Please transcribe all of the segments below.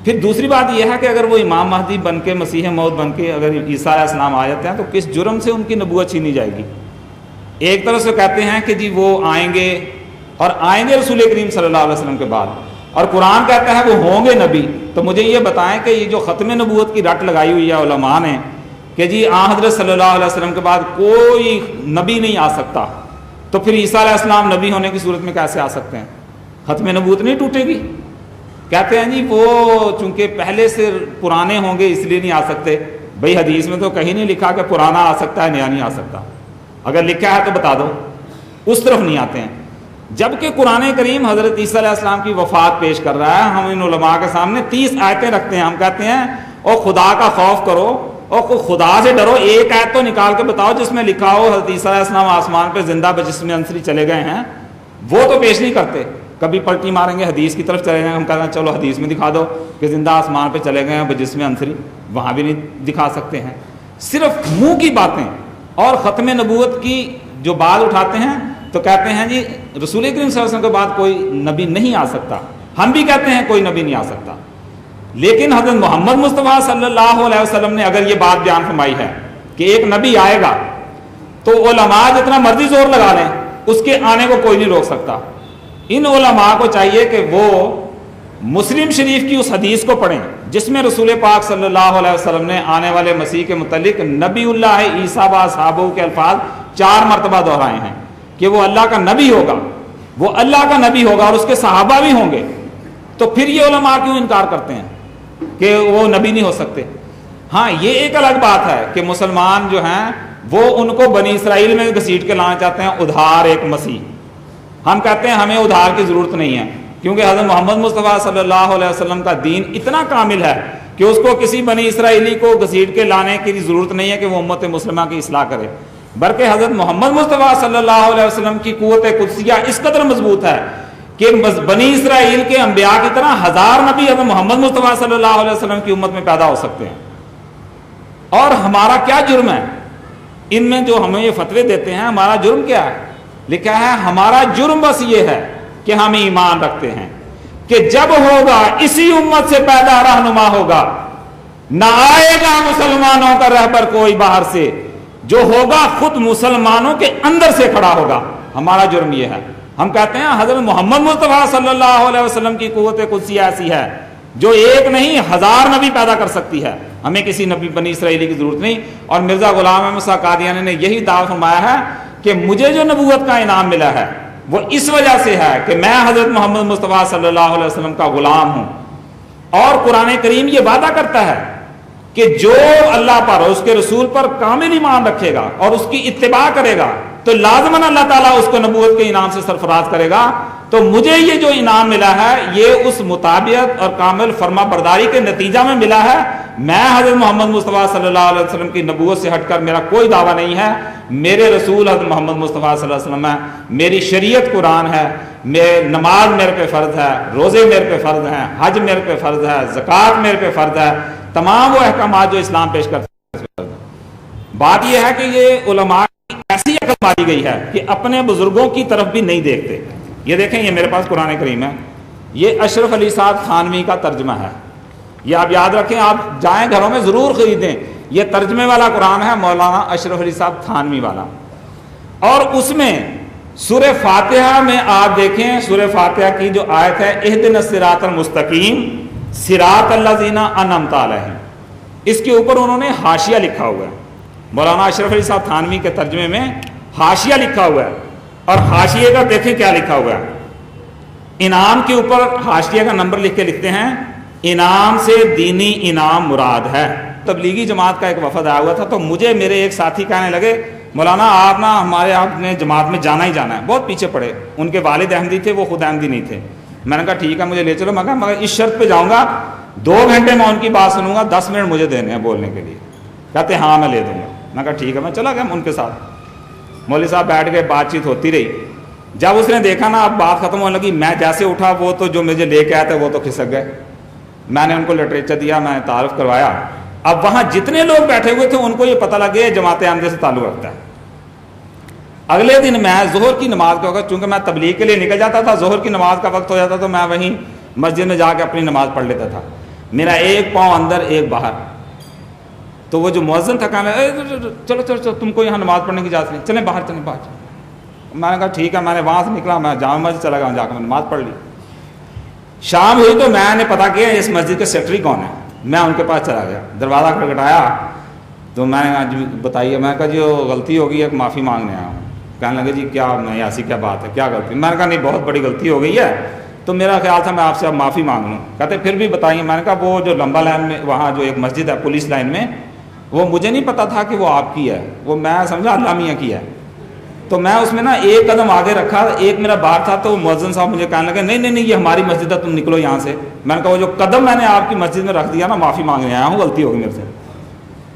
پھر دوسری بات یہ ہے کہ اگر وہ امام مہدی بن کے مسیح موعود بن کے اگر عیسیٰ علیہ السلام آ جاتے ہیں تو کس جرم سے ان کی نبوت چھینی جائے گی؟ ایک طرف سے کہتے ہیں کہ جی وہ آئیں گے اور آئیں گے رسول کریم صلی اللہ علیہ وسلم کے بعد، اور قرآن کہتا ہے وہ ہوں گے نبی. تو مجھے یہ بتائیں کہ یہ جو ختم نبوت کی رٹ لگائی ہوئی ہے علماء نے کہ جی حضرت صلی اللہ علیہ وسلم کے بعد کوئی نبی نہیں آ سکتا، تو پھر عیسیٰ علیہ السلام نبی ہونے کی صورت میں کیسے آ سکتے ہیں؟ ختم نبوت نہیں ٹوٹے گی؟ کہتے ہیں جی وہ چونکہ پہلے سے پرانے ہوں گے اس لیے نہیں آ سکتے. بھئی حدیث میں تو کہیں نہیں لکھا کہ پرانا آ سکتا ہے نیا نہیں آ سکتا، اگر لکھا ہے تو بتا دو. اس طرف نہیں آتے ہیں. جبکہ قرآن کریم حضرت عیسیٰ علیہ السلام کی وفات پیش کر رہا ہے. ہم ان علماء کے سامنے 30 آیتیں رکھتے ہیں. ہم کہتے ہیں او خدا کا خوف کرو اور خدا سے ڈرو، ایک آیت تو نکال کے بتاؤ جس میں لکھا ہو حضرت عیسیٰ علیہ السلام آسمان پہ زندہ بجسم انصری چلے گئے ہیں. وہ تو پیش نہیں کرتے. کبھی پلٹی ماریں گے حدیث کی طرف چلے جائیں گے. ہم کہتے ہیں چلو حدیث میں دکھا دو کہ زندہ آسمان پہ چلے گئے ہیں بجسم انصری، وہاں بھی نہیں دکھا سکتے ہیں. صرف منہ کی باتیں اور ختم نبوت کی جو بات اٹھاتے ہیں تو کہتے ہیں جی رسول کریم صلی اللہ علیہ وسلم کے بعد کوئی نبی نہیں آ سکتا. ہم بھی کہتے ہیں کوئی نبی نہیں آ سکتا. لیکن حضرت محمد مصطفیٰ صلی اللہ علیہ وسلم نے اگر یہ بات بیان فرمائی ہے کہ ایک نبی آئے گا تو علماء جتنا مرضی زور لگا لیں اس کے آنے کو کوئی نہیں روک سکتا. ان علماء کو چاہیے کہ وہ مسلم شریف کی اس حدیث کو پڑھیں جس میں رسول پاک صلی اللہ علیہ وسلم نے آنے والے مسیح کے متعلق نبی اللہ عیسیٰ و اصحابہ کے الفاظ 4 مرتبہ دہرائے ہیں کہ وہ اللہ کا نبی ہوگا، وہ اللہ کا نبی ہوگا اور اس کے صحابہ بھی ہوں گے. تو پھر یہ علماء کیوں انکار کرتے ہیں کہ وہ نبی نہیں ہو سکتے؟ ہاں یہ ایک الگ بات ہے کہ مسلمان جو ہیں وہ ان کو بنی اسرائیل میں گھسیٹ کے لانا چاہتے ہیں ادھار ایک مسیح. ہم کہتے ہیں ہمیں ادھار کی ضرورت نہیں ہے کیونکہ حضرت محمد مصطفیٰ صلی اللہ علیہ وسلم کا دین اتنا کامل ہے کہ اس کو کسی بنی اسرائیلی کو گھسیٹ کے لانے کی ضرورت نہیں ہے کہ وہ امت مسلمہ کی اصلاح کرے، بلکہ حضرت محمد مصطفیٰ صلی اللہ علیہ وسلم کی قوت قدسیہ اس قدر مضبوط ہے کہ بنی اسرائیل کے انبیاء کی طرح 1000 نبی حضرت محمد مصطفیٰ صلی اللہ علیہ وسلم کی امت میں پیدا ہو سکتے ہیں. اور ہمارا کیا جرم ہے ان میں جو ہمیں یہ فتوے دیتے ہیں؟ ہمارا جرم کیا ہے؟ لکھا ہے ہمارا جرم بس یہ ہے کہ ہم ایمان رکھتے ہیں کہ جب ہوگا اسی امت سے پیدا رہنما ہوگا، نہ آئے گا مسلمانوں کا رہبر کوئی باہر سے، جو ہوگا خود مسلمانوں کے اندر سے کھڑا ہوگا. ہمارا جرم یہ ہے. ہم کہتے ہیں حضرت محمد مصطفیٰ صلی اللہ علیہ وسلم کی قوت قدسیہ ایسی ہے جو ایک نہیں 1000 نبی پیدا کر سکتی ہے. ہمیں کسی نبی بنی اسرائیلی کی ضرورت نہیں. اور مرزا غلام احمد شاہ قادیانی نے یہی دعویٰ فرمایا ہے کہ مجھے جو نبوت کا انعام ملا ہے وہ اس وجہ سے ہے کہ میں حضرت محمد مصطفیٰ صلی اللہ علیہ وسلم کا غلام ہوں. اور قرآن کریم یہ وعدہ کرتا ہے کہ جو اللہ پر اور اس کے رسول پر کامل ایمان رکھے گا اور اس کی اتباع کرے گا تو لازماً اللہ تعالیٰ اس کو نبوت کے انعام سے سرفراز کرے گا. تو مجھے یہ جو انعام ملا ہے یہ اس مطابقت اور کامل فرما برداری کے نتیجہ میں ملا ہے. میں حضرت محمد مصطفیٰ صلی اللہ علیہ وسلم کی نبوت سے ہٹ کر میرا کوئی دعویٰ نہیں ہے. میرے رسول حضرت محمد مصطفیٰ صلی اللہ علیہ وسلم ہے، میری شریعت قرآن ہے، نماز میرے پہ فرض ہے، روزے میرے پہ فرض ہیں، حج میرے پہ فرض ہے، زکوٰۃ میرے پہ فرض ہے، تمام وہ احکامات جو اسلام پیش کرتا ہے. بات یہ ہے کہ یہ علماء ایسی عقل ماری گئی ہے کہ اپنے بزرگوں کی طرف بھی نہیں دیکھتے. یہ دیکھیں یہ میرے پاس قرآن کریم ہے، یہ اشرف علی صاحب تھانوی کا ترجمہ ہے. یہ آپ یاد رکھیں، آپ جائیں گھروں میں ضرور خریدیں. یہ ترجمے والا قرآن ہے مولانا اشرف علی صاحب تھانوی والا. اور اس میں سورہ فاتحہ میں آپ دیکھیں، سورہ فاتحہ کی جو آیت ہے اہدنا الصراط المستقیم صراط الذین انعمت علیہم، اس کے اوپر انہوں نے حاشیہ لکھا ہوا ہے. مولانا اشرف علی صاحب تھانوی کے ترجمے میں حاشیہ لکھا ہوا ہے. اور حاشیے کا دیکھیں کیا لکھا ہوا ہے. انعام کے اوپر حاشیے کا نمبر لکھ کے لکھتے ہیں انعام سے دینی انعام مراد ہے. تبلیغی جماعت کا ایک وفد آیا ہوا تھا تو مجھے میرے ایک ساتھی کہنے لگے مولانا آپ نا ہمارے آپ نے جماعت میں جانا ہی جانا ہے. بہت پیچھے پڑے، ان کے والد احمدی تھے، وہ خود احمدی نہیں تھے. میں نے کہا ٹھیک ہے مجھے لے چلو. میں کہا مگر اس شرط پہ جاؤں گا 2 گھنٹے میں ان کی بات سنوں گا، 10 منٹ مجھے دینے ہیں بولنے کے لیے. کہتے ہاں میں لے دوں گا. میں کہا ٹھیک ہے. میں چلا گیا ان کے ساتھ. مولوی صاحب بیٹھ گئے، بات چیت ہوتی رہی. جب اس نے دیکھا نا اب بات ختم ہونے لگی، میں جیسے اٹھا وہ تو جو مجھے لے کے آئے تھے وہ تو کھسک گئے. میں نے ان کو لٹریچر دیا، میں نے تعارف کروایا. اب وہاں جتنے لوگ بیٹھے ہوئے تھے ان کو یہ پتہ لگ گیا جماعت احمدیہ سے تعلق رکھتا ہے. اگلے دن میں ظہر کی نماز کا وقت، چونکہ میں تبلیغ کے لیے نکل جاتا تھا، ظہر کی نماز کا وقت ہو جاتا تو میں وہیں مسجد میں جا کے اپنی نماز پڑھ لیتا تھا. میرا ایک پاؤں اندر ایک باہر. تو وہ جو مؤذن تھا کہا چلو چلو چلو تم کو یہاں نماز پڑھنے کی اجازت نہیں, چلیں باہر چلیں باہر. میں نے کہا ٹھیک ہے. میں نے وہاں سے نکلا, میں جامع مسجد چلا گیا, جا کے میں نماز پڑھ لی. شام ہوئی تو میں نے پتا کیا اس مسجد کے سیکرٹری کون ہے. میں ان کے پاس چلا گیا, دروازہ کھٹکھٹایا تو میں نے کہا جی بتائیے. میں نے کہا جی وہ غلطی ہو گئی ہے, معافی مانگنے آیا ہوں. کہنے لگے جی کیا نہیں ایسی کیا بات ہے, کیا غلطی. میں نے کہا نہیں بہت بڑی غلطی ہو گئی ہے, تو میرا خیال تھا میں آپ سے اب معافی مانگ لوں. کہتے پھر بھی بتائیے. میں نے کہا وہ جو لمبا لائن میں وہاں جو ایک مسجد ہے پولیس لائن میں, وہ مجھے نہیں پتا تھا کہ وہ آپ کی ہے, وہ میں سمجھا اللہ میاں کی ہے. تو میں اس میں نا ایک قدم آگے رکھا, ایک میرا باہر تھا. تو مؤذن صاحب مجھے کہنے لگے نہیں نہیں نہیں یہ ہماری مسجد ہے, تم نکلو یہاں سے. میں نے کہا وہ جو قدم میں نے آپ کی مسجد میں رکھ دیا نا, معافی مانگنے آیا ہوں, غلطی ہوگی میرے سے.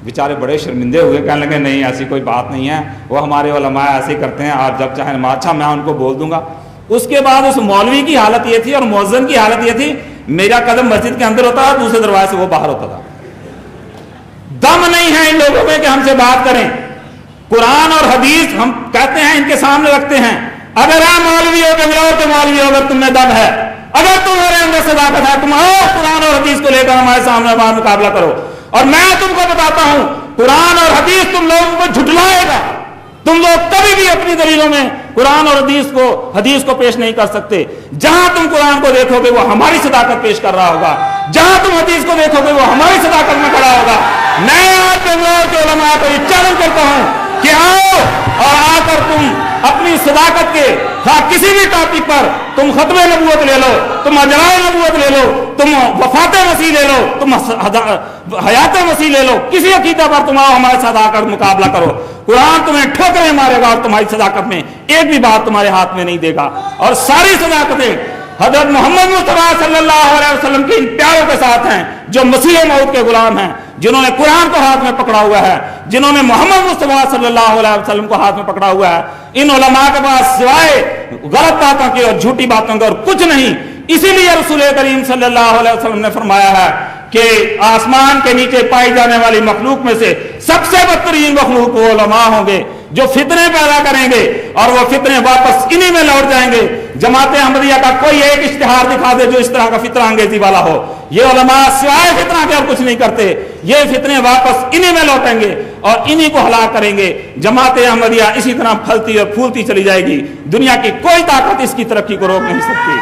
بیچارے بڑے شرمندے ہوئے, کہنے لگے نہیں ایسی کوئی بات نہیں ہے, وہ ہمارے علماء ایسے ہی کرتے ہیں, آپ جب چاہیں نماز. اچھا میں ان کو بول دوں گا. اس کے بعد اس مولوی کی حالت یہ تھی اور مؤذن کی حالت یہ تھی, میرا قدم مسجد کے اندر ہوتا تھا, دوسرے دروازے سے وہ باہر ہوتا تھا. دم نہیں ہے ان لوگوں میں کہ ہم سے بات کریں. قرآن اور حدیث ہم کہتے ہیں ان کے سامنے رکھتے ہیں. اگر آپ مولوی ہو تو جاؤ, تو مولوی ہو اگر تم میں دم ہے, اگر تمہارے اندر صداقت ہے, تم آؤ قرآن اور حدیث کو لے کر ہمارے سامنے ہمارا مقابلہ کرو. اور میں تم کو بتاتا ہوں قرآن اور حدیث تم لوگوں کو جھٹلائے گا. تم لوگ کبھی بھی اپنی دلیلوں میں قرآن اور حدیث کو پیش نہیں کر سکتے. جہاں تم قرآن کو دیکھو گے وہ ہماری صداقت پیش کر رہا ہوگا, جہاں تم حدیث کو دیکھو گے وہ ہماری صداقت میں کھڑا ہوگا. میں آج بنگلور کے علماء کو یہ چیلنج کرتا ہوں کہ آؤ اور آ کر تم اپنی صداقت کے کسی بھی ٹاپک پر تم ختم نبوت لے لو, تم اجرائے نبوت لے لو, تم وفات مسیح لے لو, تم حیات مسیح لے لو, کسی عقیدہ پر تم آؤ ہمارے ساتھ آ کر مقابلہ کرو. قرآن تمہیں ٹھوکریں مارے گا اور تمہاری صداقت میں ایک بھی بات تمہارے ہاتھ میں نہیں دے گا. اور ساری صداقتیں حضرت محمد مصطفیٰ صلی اللہ علیہ وسلم کے ان پیاروں کے ساتھ ہیں جو مسیح موعود کے غلام ہیں, جنہوں نے قرآن کو ہاتھ میں پکڑا ہوا ہے, جنہوں نے محمد مصطفیٰ صلی اللہ علیہ وسلم کو ہاتھ میں پکڑا ہوا ہے. ان علماء کے پاس سوائے غلط باتوں کے اور جھوٹی باتوں کے اور کچھ نہیں. اسی لیے رسول کریم صلی اللہ علیہ وسلم نے فرمایا ہے کہ آسمان کے نیچے پائی جانے والی مخلوق میں سے سب سے بدترین مخلوق وہ علماء ہوں گے جو فتنے پیدا کریں گے, اور وہ فتنے واپس انہی میں لوٹ جائیں گے. جماعت احمدیہ کا کوئی ایک اشتہار دکھا دے جو اس طرح کا فتنہ انگیزی والا ہو. یہ علماء سوائے فتنہ کے اور کچھ نہیں کرتے. یہ فتنے واپس انہی میں لوٹیں گے اور انہی کو ہلاک کریں گے. جماعت احمدیہ اسی طرح پھلتی اور پھولتی چلی جائے گی. دنیا کی کوئی طاقت اس کی ترقی کو روک نہیں سکتی.